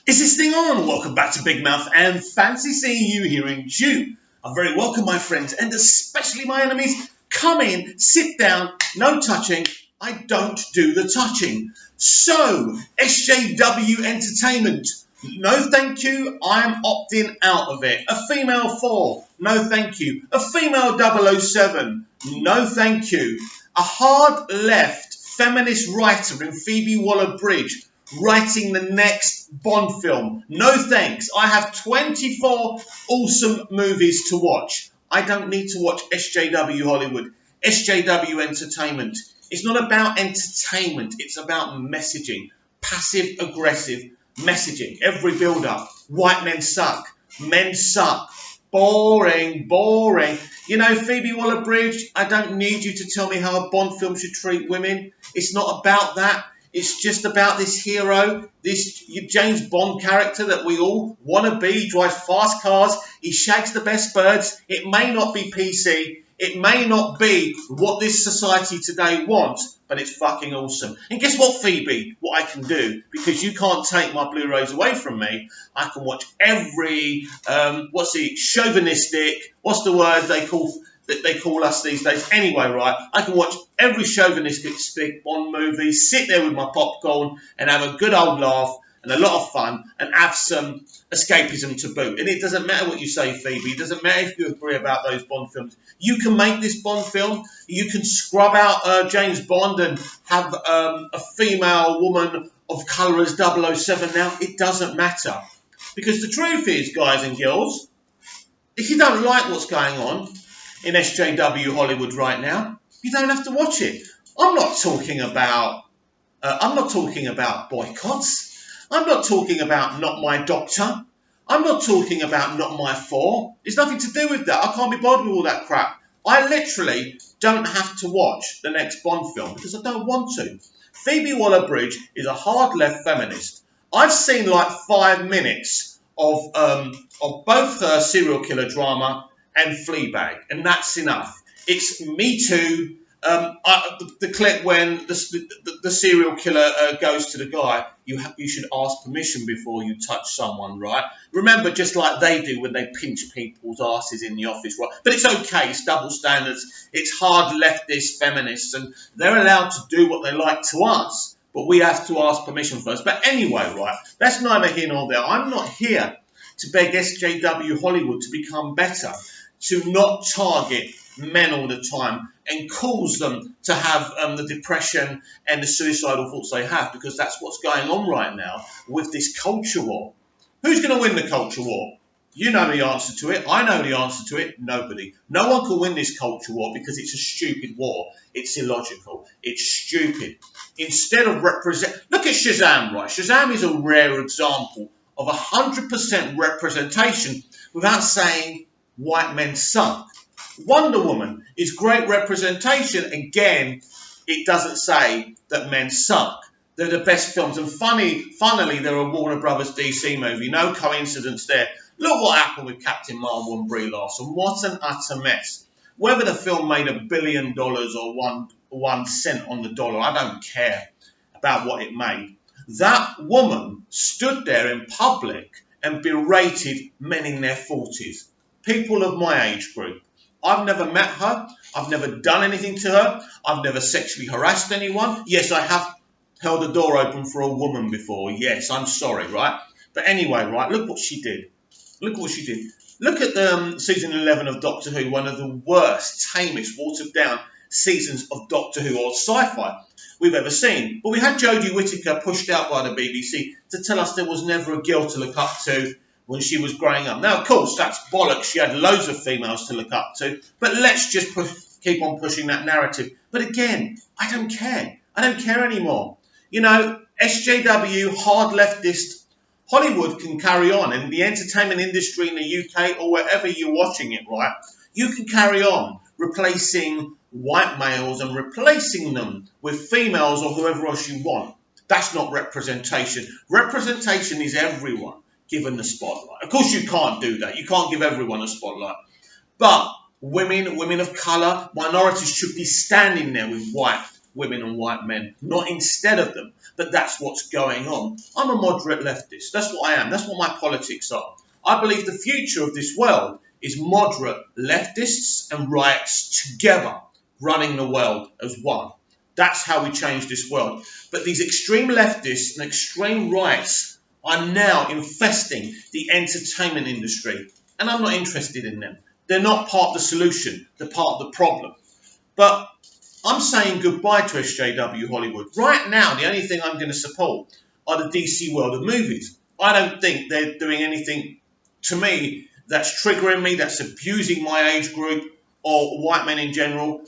Is this thing on? Welcome back to Big Mouth and fancy seeing you here in June. I'm very welcome, my friends, and especially my enemies. Come in, sit down, no touching. I don't do the touching. So, SJW Entertainment. No thank you, I am opting out of it. A female 4, no thank you. A female 007, no thank you. A hard left feminist writer in Phoebe Waller-Bridge writing the next Bond film. No thanks. I have 24 awesome movies to watch. I don't need to watch SJW Hollywood. SJW Entertainment. It's not about entertainment. It's about messaging. Passive-aggressive messaging. Every build-up. White men suck. Men suck. Boring, boring. You know, Phoebe Waller-Bridge, I don't need you to tell me how a Bond film should treat women. It's not about that. It's just about this hero, this James Bond character that we all want to be. He drives fast cars. He shags the best birds. It may not be PC. It may not be what this society today wants, but it's fucking awesome. And guess what, Phoebe? What I can do, because you can't take my Blu-rays away from me, I can watch every, chauvinistic, what's the word they call us these days? Anyway, right, I can watch every chauvinistic Bond movie, sit there with my popcorn and have a good old laugh and a lot of fun and have some escapism to boot. And it doesn't matter what you say, Phoebe. It doesn't matter if you agree about those Bond films. You can make this Bond film. You can scrub out James Bond and have a female woman of colour as 007 now. It doesn't matter. Because the truth is, guys and girls, if you don't like what's going on in SJW Hollywood right now, you don't have to watch it. I'm not talking about boycotts. I'm not talking about Not My Doctor. I'm not talking about Not My 4. It's nothing to do with that. I can't be bothered with all that crap. I literally don't have to watch the next Bond film because I don't want to. Phoebe Waller-Bridge is a hard left feminist. I've seen like 5 minutes of both her serial killer drama and Fleabag, and that's enough. It's Me Too. The clip when the serial killer goes to the guy, you should ask permission before you touch someone, right? Remember, just like they do when they pinch people's asses in the office, right? But it's okay, it's double standards, it's hard leftist feminists, and they're allowed to do what they like to us, but we have to ask permission first. But anyway, right, that's neither here nor there. I'm not here to beg SJW Hollywood to become better, to not target men all the time and cause them to have the depression and the suicidal thoughts they have, because that's what's going on right now with this culture war. Who's going to win the culture war? You know the answer to it. I know the answer to it. Nobody. No one can win this culture war because it's a stupid war. It's illogical. It's stupid. Instead of look at Shazam, right? Shazam is a rare example of 100% representation without saying white men suck. Wonder Woman is great representation. Again, it doesn't say that men suck. They're the best films. And funnily, they're a Warner Brothers DC movie. No coincidence there. Look what happened with Captain Marvel and Brie Larson. What an utter mess. Whether the film made $1 billion or 1 cent on the dollar, I don't care about what it made. That woman stood there in public and berated men in their 40s. People of my age group. I've never met her. I've never done anything to her. I've never sexually harassed anyone. Yes, I have held a door open for a woman before. Yes, I'm sorry, right? But anyway, right, look what she did. Look what she did. Look at season 11 of Doctor Who, one of the worst, tamest, watered down seasons of Doctor Who or sci-fi we've ever seen. But we had Jodie Whittaker pushed out by the BBC to tell us there was never a girl to look up to when she was growing up. Now, of course, that's bollocks. She had loads of females to look up to. But let's just keep on pushing that narrative. But again, I don't care. I don't care anymore. You know, SJW, hard leftist, Hollywood can carry on. And the entertainment industry in the UK or wherever you're watching it, right, you can carry on replacing white males and replacing them with females or whoever else you want. That's not representation. Representation is everyone given the spotlight. Of course, you can't do that. You can't give everyone a spotlight. But women of colour, minorities should be standing there with white women and white men, not instead of them, but that's what's going on. I'm a moderate leftist. That's what I am. That's what my politics are. I believe the future of this world is moderate leftists and rights together running the world as one. That's how we change this world. But these extreme leftists and extreme rights are now infesting the entertainment industry, and I'm not interested in them. They're not part of the solution. They're part of the problem. But I'm saying goodbye to SJW Hollywood. Right now, the only thing I'm going to support are the DC world of movies. I don't think they're doing anything to me that's triggering me, that's abusing my age group or white men in general.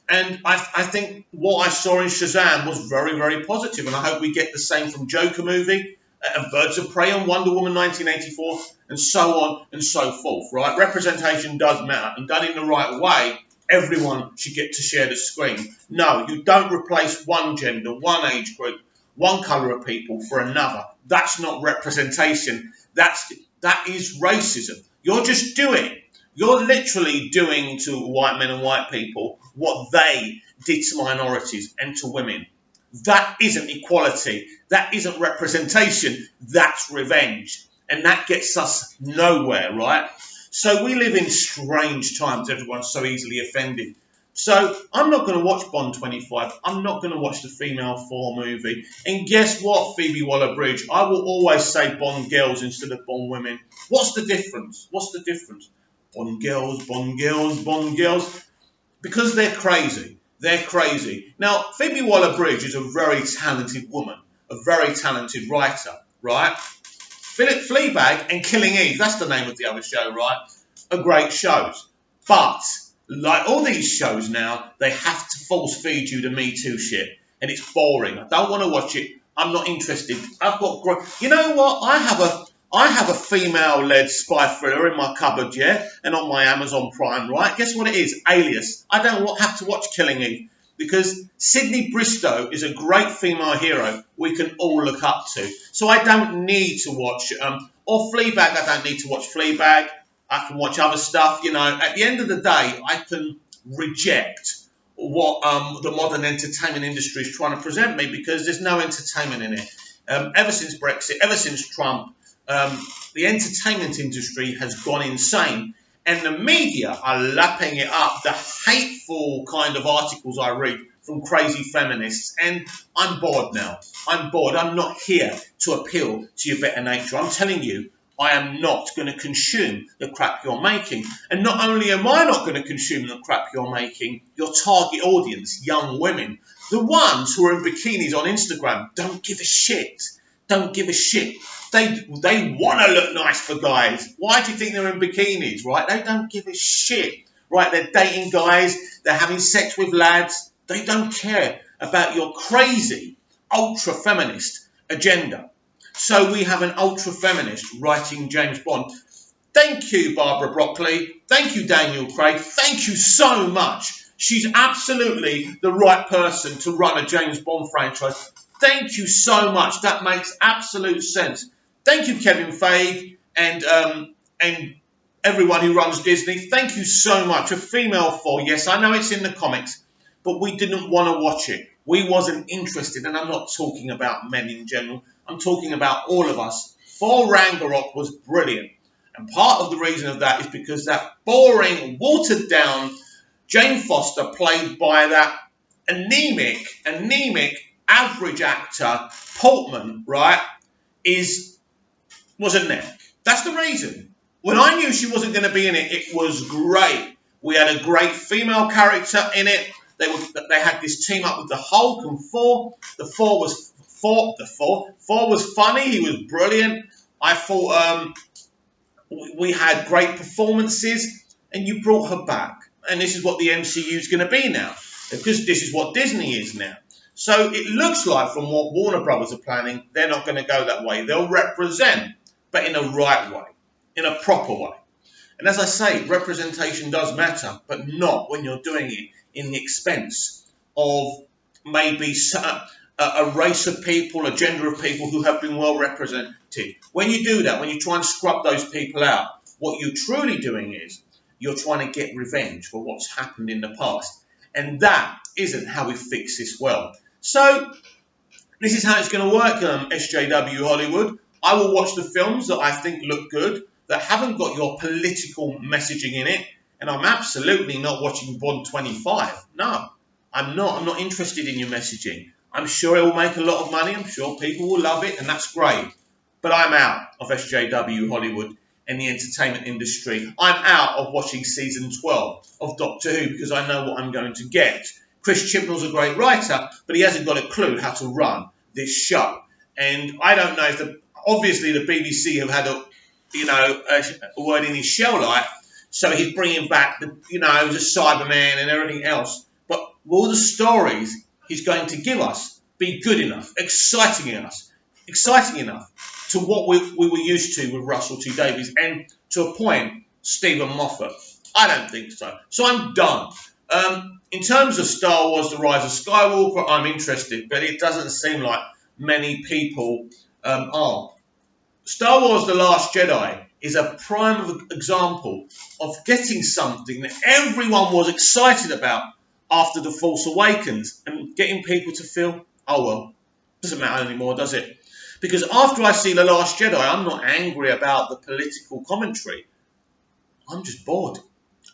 And I think what I saw in Shazam was very, very positive. And I hope we get the same from Joker movie, and Birds of Prey, and Wonder Woman 1984, and so on and so forth, right? Representation does matter. And done in the right way, everyone should get to share the screen. No, you don't replace one gender, one age group, one colour of people for another. That's not representation. That is racism. You're just doing. You're literally doing to white men and white people what they did to minorities and to women. That isn't equality. That isn't representation. That's revenge. And that gets us nowhere, right? So we live in strange times. Everyone's so easily offended. So I'm not going to watch Bond 25. I'm not going to watch the Female 4 movie. And guess what, Phoebe Waller-Bridge? I will always say Bond girls instead of Bond women. What's the difference? What's the difference? Bond girls, Bond girls, Bond girls. Because they're crazy. They're crazy. Now, Phoebe Waller-Bridge is a very talented woman, a very talented writer, right? Fleabag and Killing Eve, that's the name of the other show, right? Are great shows. But, like all these shows now, they have to force feed you the Me Too shit. And it's boring. I don't want to watch it. I'm not interested. I've got great... You know what? I have a female-led spy thriller in my cupboard, yeah, and on my Amazon Prime, right? Guess what it is? Alias. I don't have to watch Killing Eve because Sydney Bristow is a great female hero we can all look up to. So I don't need to watch, or Fleabag, I don't need to watch Fleabag. I can watch other stuff, you know. At the end of the day, I can reject what the modern entertainment industry is trying to present me because there's no entertainment in it. Ever since Brexit, ever since Trump, the entertainment industry has gone insane and the media are lapping it up, the hateful kind of articles I read from crazy feminists, and I'm bored now. I'm bored. I'm not here to appeal to your better nature. I'm telling you, I am not going to consume the crap you're making. And not only am I not going to consume the crap you're making, your target audience, young women, the ones who are in bikinis on Instagram, don't give a shit. Don't give a shit. They want to look nice for guys. Why do you think they're in bikinis, right? They don't give a shit, right? They're dating guys. They're having sex with lads. They don't care about your crazy, ultra-feminist agenda. So we have an ultra-feminist writing James Bond. Thank you, Barbara Broccoli. Thank you, Daniel Craig. Thank you so much. She's absolutely the right person to run a James Bond franchise. Thank you so much. That makes absolute sense. Thank you, Kevin Feige, and everyone who runs Disney. Thank you so much. A Female 4, yes, I know it's in the comics, but we didn't want to watch it. We wasn't interested, and I'm not talking about men in general. I'm talking about all of us. Thor Ragnarok was brilliant, and part of the reason of that is because that boring, watered-down Jane Foster, played by that anemic, average actor, Portman, right, wasn't there. That's the reason. When I knew she wasn't going to be in it, it was great. We had a great female character in it. They had this team up with the Hulk and Thor. Thor was funny. He was brilliant. I thought we had great performances, and you brought her back. And this is what the MCU is going to be now, because this is what Disney is now. So it looks like from what Warner Brothers are planning, they're not going to go that way. They'll represent, but in a right way, in a proper way. And as I say, representation does matter, but not when you're doing it in the expense of maybe a race of people, a gender of people who have been well represented. When you do that, when you try and scrub those people out, what you're truly doing is you're trying to get revenge for what's happened in the past. And that isn't how we fix this well. So this is how it's going to work, SJW Hollywood. I will watch the films that I think look good, that haven't got your political messaging in it, and I'm absolutely not watching Bond 25. No, I'm not. I'm not interested in your messaging. I'm sure it will make a lot of money. I'm sure people will love it, and that's great. But I'm out of SJW Hollywood and the entertainment industry. I'm out of watching season 12 of Doctor Who because I know what I'm going to get. Chris Chibnall's a great writer, but he hasn't got a clue how to run this show. And I don't know if obviously the BBC have had a word in his shell light, so he's bringing back the Cyberman and everything else. But will the stories he's going to give us be good enough, exciting enough to what we were used to with Russell T Davies, and to a point, Stephen Moffat? I don't think so. So I'm done. In terms of Star Wars: The Rise of Skywalker, I'm interested, but it doesn't seem like many people are. Star Wars: The Last Jedi is a prime example of getting something that everyone was excited about after The Force Awakens and getting people to feel, oh well, doesn't matter anymore, does it? Because after I see The Last Jedi, I'm not angry about the political commentary. I'm just bored.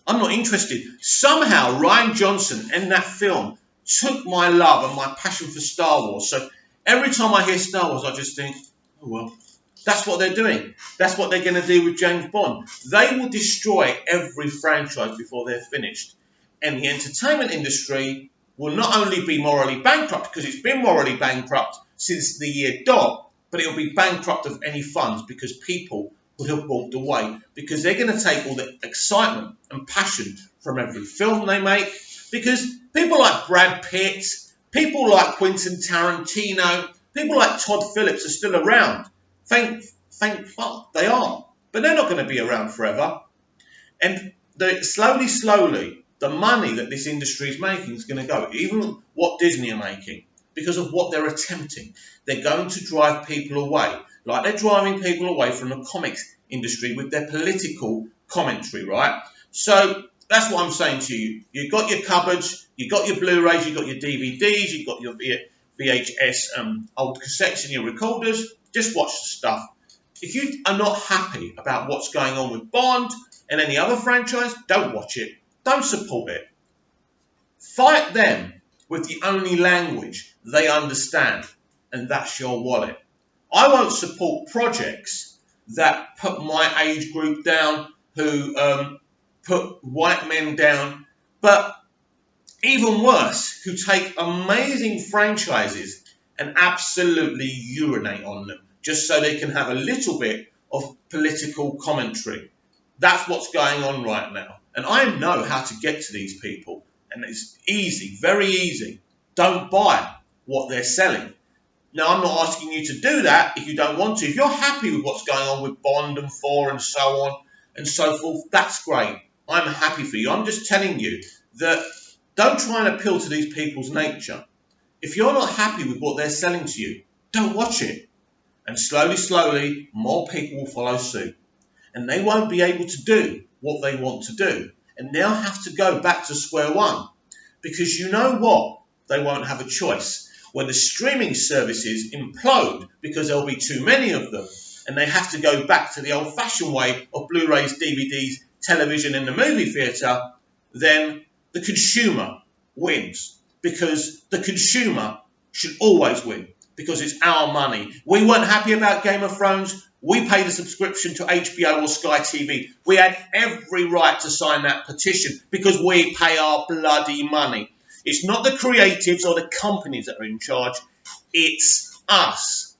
I'm not interested. Somehow Rian Johnson in that film took my love and my passion for Star Wars. So every time I hear Star Wars, I just think, oh well, that's what they're doing. That's what they're going to do with James Bond. They will destroy every franchise before they're finished. And the entertainment industry will not only be morally bankrupt, because it's been morally bankrupt since the year dot, but it will be bankrupt of any funds because people would have walked away, because they're going to take all the excitement and passion from every film they make, because people like Brad Pitt, people like Quentin Tarantino, people like Todd Phillips are still around. Thank fuck they are. But they're not going to be around forever. And slowly, the money that this industry is making is going to go. Even what Disney are making, because of what they're attempting. They're going to drive people away. Like they're driving people away from the comics industry with their political commentary, right? So that's what I'm saying to you. You've got your cupboards, you've got your Blu-rays, you've got your DVDs, you've got your VHS old cassettes and your recorders. Just watch the stuff. If you are not happy about what's going on with Bond and any other franchise, don't watch it. Don't support it. Fight them with the only language they understand, and that's your wallet. I won't support projects that put my age group down, who put white men down, but even worse, who take amazing franchises and absolutely urinate on them just so they can have a little bit of political commentary. That's what's going on right now. And I know how to get to these people. And it's easy, very easy. Don't buy what they're selling. Now, I'm not asking you to do that if you don't want to. If you're happy with what's going on with Bond and 4 and so on and so forth, that's great. I'm happy for you. I'm just telling you that don't try and appeal to these people's nature. If you're not happy with what they're selling to you, don't watch it. And slowly, more people will follow suit. And they won't be able to do what they want to do. And they'll have to go back to square one. Because you know what? They won't have a choice. When the streaming services implode because there'll be too many of them, and they have to go back to the old-fashioned way of Blu-rays, DVDs, television and the movie theatre, then the consumer wins. Because the consumer should always win. Because it's our money. We weren't happy about Game of Thrones. We paid a subscription to HBO or Sky TV. We had every right to sign that petition because we pay our bloody money. It's not the creatives or the companies that are in charge. It's us.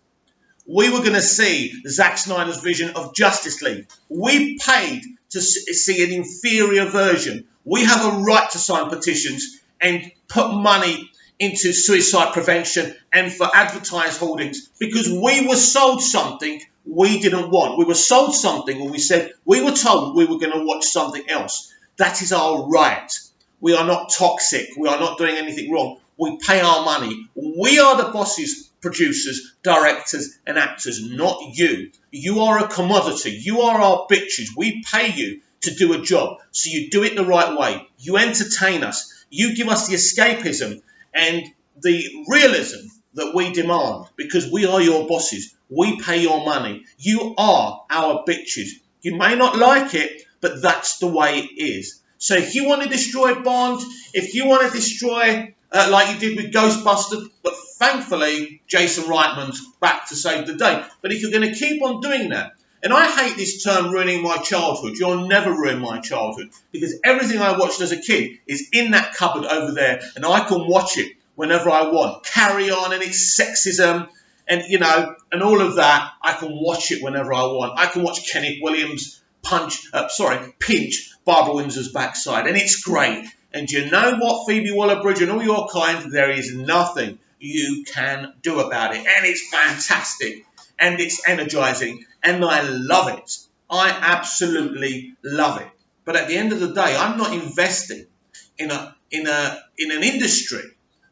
We were going to see Zack Snyder's vision of Justice League. We paid to see an inferior version. We have a right to sign petitions and put money into suicide prevention and for advertised hoardings because we were sold something we didn't want. We were sold something when we said we were told we were going to watch something else. That is our right. We are not toxic. We are not doing anything wrong. We pay our money. We are the bosses, producers, directors and actors, not you. You are a commodity. You are our bitches. We pay you to do a job. So you do it the right way. You entertain us. You give us the escapism and the realism that we demand, because we are your bosses. We pay your money. You are our bitches. You may not like it, but that's the way it is. So if you want to destroy Bond, if you want to destroy, like you did with Ghostbusters, but thankfully Jason Reitman's back to save the day. But if you're going to keep on doing that, and I hate this term ruining my childhood. You'll never ruin my childhood, because everything I watched as a kid is in that cupboard over there, and I can watch it whenever I want. Carry On and its sexism and, you know, and all of that, I can watch it whenever I want. I can watch Kenneth Williams pinch Barbara Windsor's backside, and it's great. And you know what, Phoebe Waller-Bridge and all your kind, there is nothing you can do about it. And it's fantastic, and it's energizing, and I love it. I absolutely love it. But at the end of the day, I'm not investing in an industry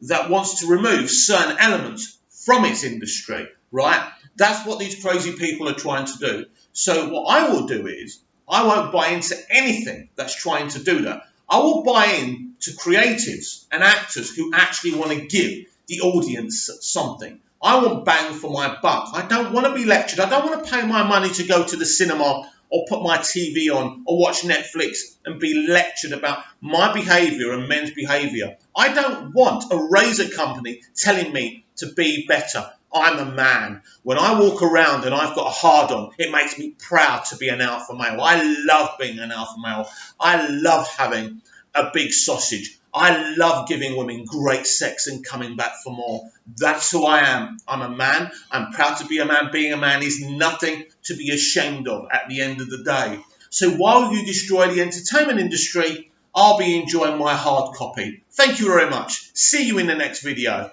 that wants to remove certain elements from its industry, right? That's what these crazy people are trying to do. So what I will do is, I won't buy into anything that's trying to do that. I will buy in to creatives and actors who actually want to give the audience something. I want bang for my buck. I don't want to be lectured. I don't want to pay my money to go to the cinema or put my TV on or watch Netflix and be lectured about my behaviour and men's behaviour. I don't want a razor company telling me to be better. I'm a man. When I walk around and I've got a hard-on, it makes me proud to be an alpha male. I love being an alpha male. I love having a big sausage. I love giving women great sex and coming back for more. That's who I am. I'm a man. I'm proud to be a man. Being a man is nothing to be ashamed of at the end of the day. So while you destroy the entertainment industry, I'll be enjoying my hard copy. Thank you very much. See you in the next video.